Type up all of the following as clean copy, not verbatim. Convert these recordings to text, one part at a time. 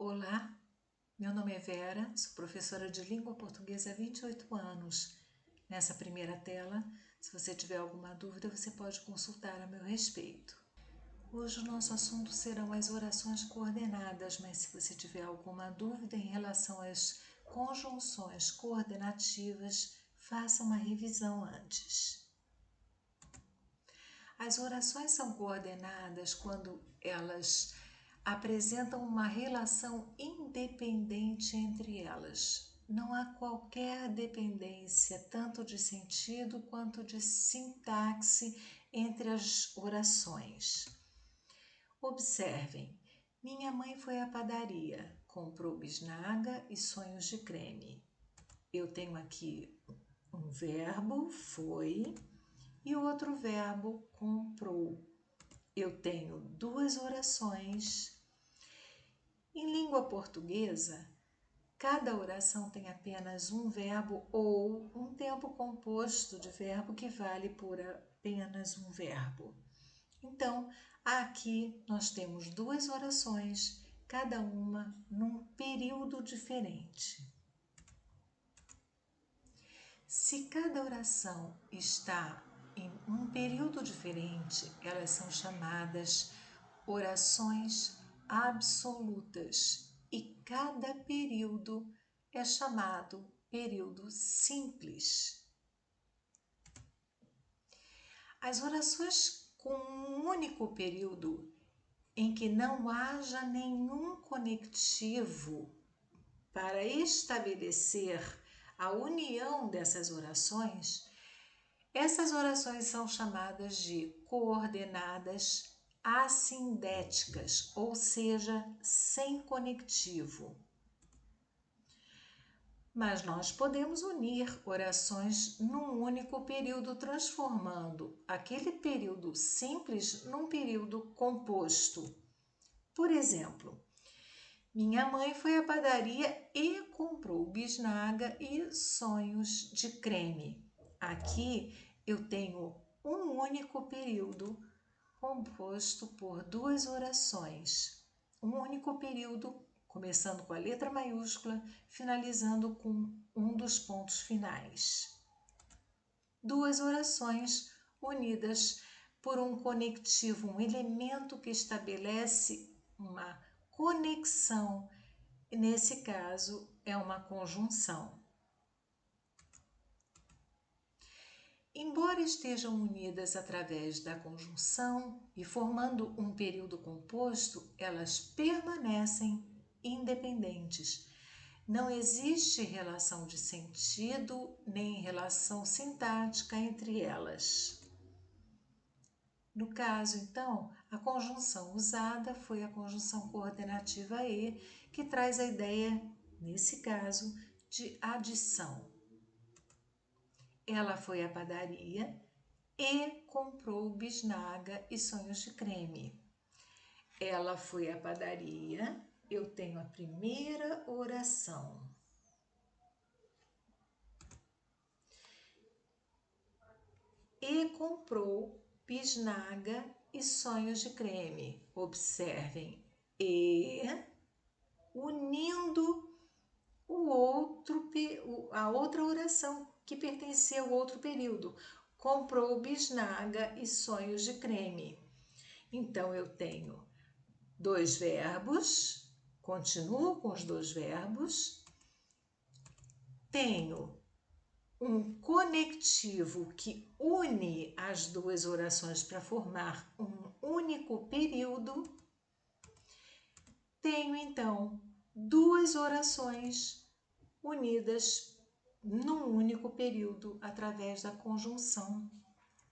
Olá, meu nome é Vera, sou professora de língua portuguesa há 28 anos. Nessa primeira tela, se você tiver alguma dúvida, você pode consultar a meu respeito. Hoje o nosso assunto serão as orações coordenadas, mas se você tiver alguma dúvida em relação às conjunções coordenativas, faça uma revisão antes. As orações são coordenadas quando elas apresentam uma relação independente entre elas. Não há qualquer dependência, tanto de sentido quanto de sintaxe, entre as orações. Observem, minha mãe foi à padaria, comprou bisnaga e sonhos de creme. Eu tenho aqui um verbo, foi, e outro verbo, comprou. Eu tenho duas orações. Em língua portuguesa, cada oração tem apenas um verbo ou um tempo composto de verbo que vale por apenas um verbo. Então, aqui nós temos duas orações, cada uma num período diferente. Se cada oração está em um período diferente, elas são chamadas orações absolutas e cada período é chamado período simples. As orações com um único período em que não haja nenhum conectivo para estabelecer a união dessas orações, essas orações são chamadas de coordenadas assindéticas, ou seja, sem conectivo. Mas nós podemos unir orações num único período, transformando aquele período simples num período composto. Por exemplo, minha mãe foi à padaria e comprou bisnaga e sonhos de creme. Aqui eu tenho um único período composto por duas orações. Um único período, começando com a letra maiúscula, finalizando com um dos pontos finais. Duas orações unidas por um conectivo, um elemento que estabelece uma conexão. Nesse caso, é uma conjunção. Embora estejam unidas através da conjunção e formando um período composto, elas permanecem independentes. Não existe relação de sentido nem relação sintática entre elas. No caso, então, a conjunção usada foi a conjunção coordenativa E, que traz a ideia, nesse caso, de adição. Ela foi à padaria e comprou bisnaga e sonhos de creme. Ela foi à padaria, eu tenho a primeira oração. E comprou bisnaga e sonhos de creme. Observem, e unindo a outra oração que pertencia ao outro período. Comprou bisnaga e sonhos de creme. Então, eu tenho dois verbos, continuo com os dois verbos, tenho um conectivo que une as duas orações para formar um único período, tenho então duas orações unidas num único período através da conjunção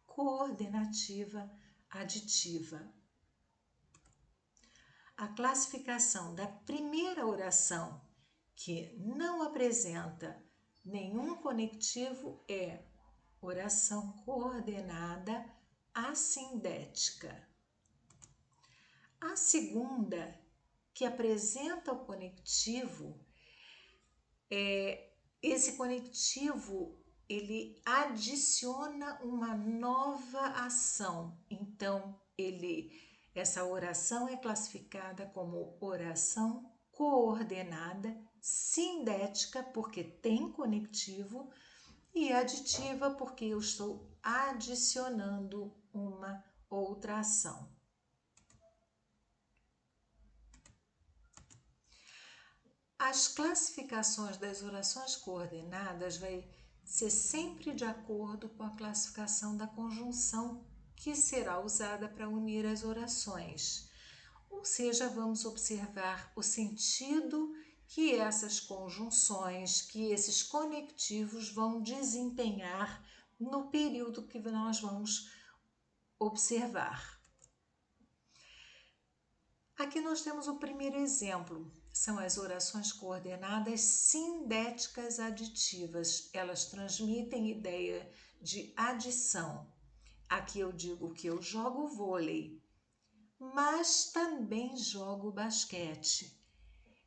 coordenativa aditiva. A classificação da primeira oração, que não apresenta nenhum conectivo, é oração coordenada assindética. A segunda, que apresenta o conectivo, esse conectivo ele adiciona uma nova ação. Então, essa oração é classificada como oração coordenada, sindética, porque tem conectivo, e aditiva, porque eu estou adicionando uma outra ação. As classificações das orações coordenadas vai ser sempre de acordo com a classificação da conjunção que será usada para unir as orações. Ou seja, vamos observar o sentido que essas conjunções, que esses conectivos vão desempenhar no período que nós vamos observar. Aqui nós temos o primeiro exemplo, são as orações coordenadas sindéticas aditivas. Elas transmitem ideia de adição. Aqui eu digo que eu jogo vôlei, mas também jogo basquete.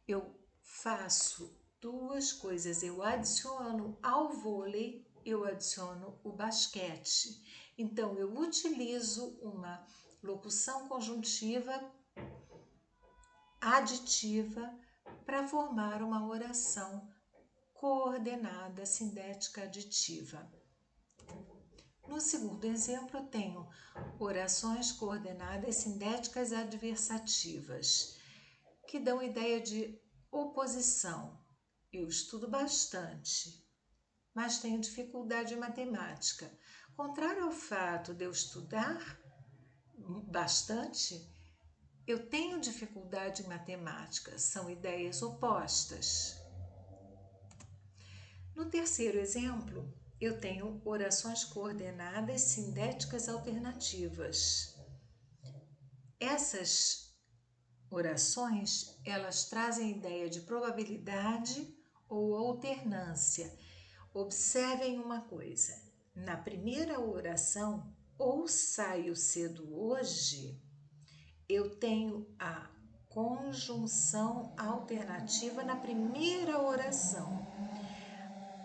Eu faço duas coisas, eu adiciono ao vôlei, eu adiciono o basquete. Então, eu utilizo uma locução conjuntiva aditiva para formar uma oração coordenada sindética aditiva. No segundo exemplo, eu tenho orações coordenadas sindéticas adversativas, que dão ideia de oposição. Eu estudo bastante, mas tenho dificuldade em matemática. Contrário ao fato de eu estudar bastante, eu tenho dificuldade em matemática. São ideias opostas. No terceiro exemplo, eu tenho orações coordenadas sindéticas alternativas. Essas orações, elas trazem ideia de probabilidade ou alternância. Observem uma coisa, na primeira oração, ou saio cedo hoje, eu tenho a conjunção alternativa na primeira oração.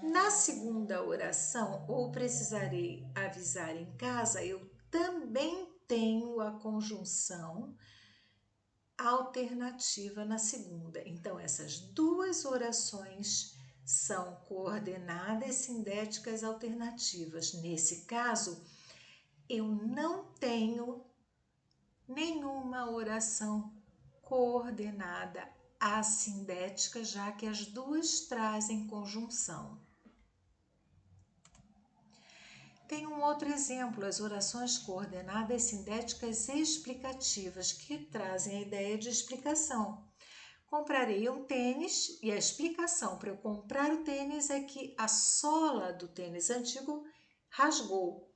Na segunda oração, ou precisarei avisar em casa, eu também tenho a conjunção alternativa na segunda. Então, essas duas orações são coordenadas sindéticas alternativas. Nesse caso, eu não tenho nenhuma oração coordenada assindética, já que as duas trazem conjunção. Tem um outro exemplo, as orações coordenadas sindéticas explicativas, que trazem a ideia de explicação. Comprarei um tênis e a explicação para eu comprar o tênis é que a sola do tênis antigo rasgou.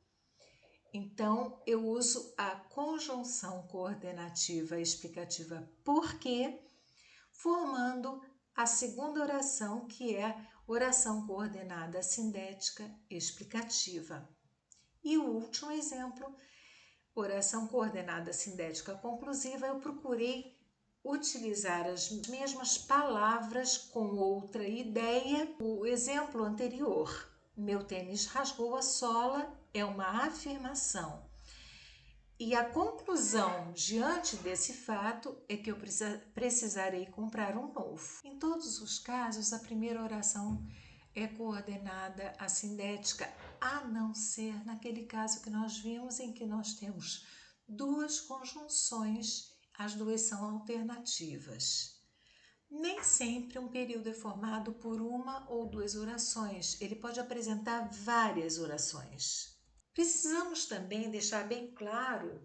Então, eu uso a conjunção coordenativa explicativa porque, formando a segunda oração, que é oração coordenada sindética explicativa. E o último exemplo, oração coordenada sindética conclusiva, eu procurei utilizar as mesmas palavras com outra ideia. O exemplo anterior, meu tênis rasgou a sola, é uma afirmação. E a conclusão diante desse fato é que eu precisarei comprar um novo. Em todos os casos, a primeira oração é coordenada assindética, a não ser naquele caso que nós vimos em que nós temos duas conjunções, as duas são alternativas. Nem sempre um período é formado por uma ou duas orações, ele pode apresentar várias orações. Precisamos também deixar bem claro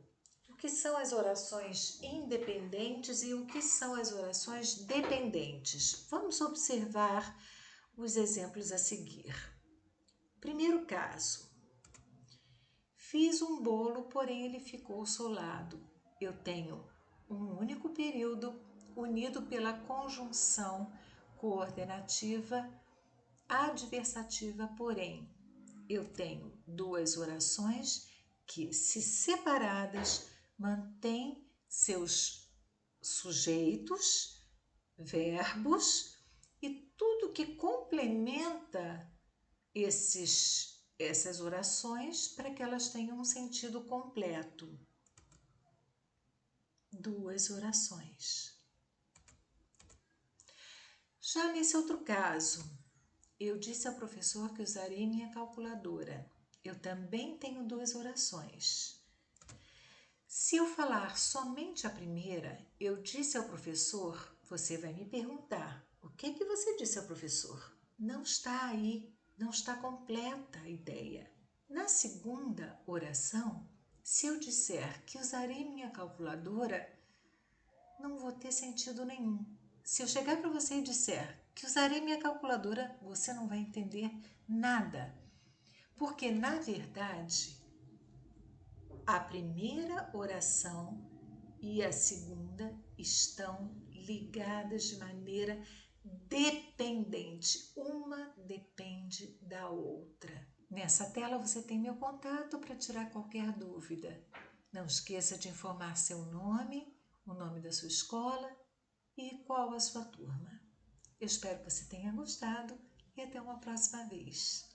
o que são as orações independentes e o que são as orações dependentes. Vamos observar os exemplos a seguir. Primeiro caso. Fiz um bolo, porém ele ficou solado. Eu tenho um único período unido pela conjunção coordenativa adversativa, porém. Eu tenho duas orações que, se separadas, mantêm seus sujeitos, verbos e tudo que complementa essas orações para que elas tenham um sentido completo. Duas orações. Já nesse outro caso, eu disse ao professor que usarei minha calculadora. Eu também tenho duas orações. Se eu falar somente a primeira, eu disse ao professor, você vai me perguntar, o que você disse ao professor? Não está aí, não está completa a ideia. Na segunda oração, se eu disser que usarei minha calculadora, não vou ter sentido nenhum. Se eu chegar para você e disser que usarei minha calculadora, você não vai entender nada. Porque, na verdade, a primeira oração e a segunda estão ligadas de maneira dependente. Uma depende da outra. Nessa tela você tem meu contato para tirar qualquer dúvida. Não esqueça de informar seu nome, o nome da sua escola e qual a sua turma. Eu espero que você tenha gostado e até uma próxima vez.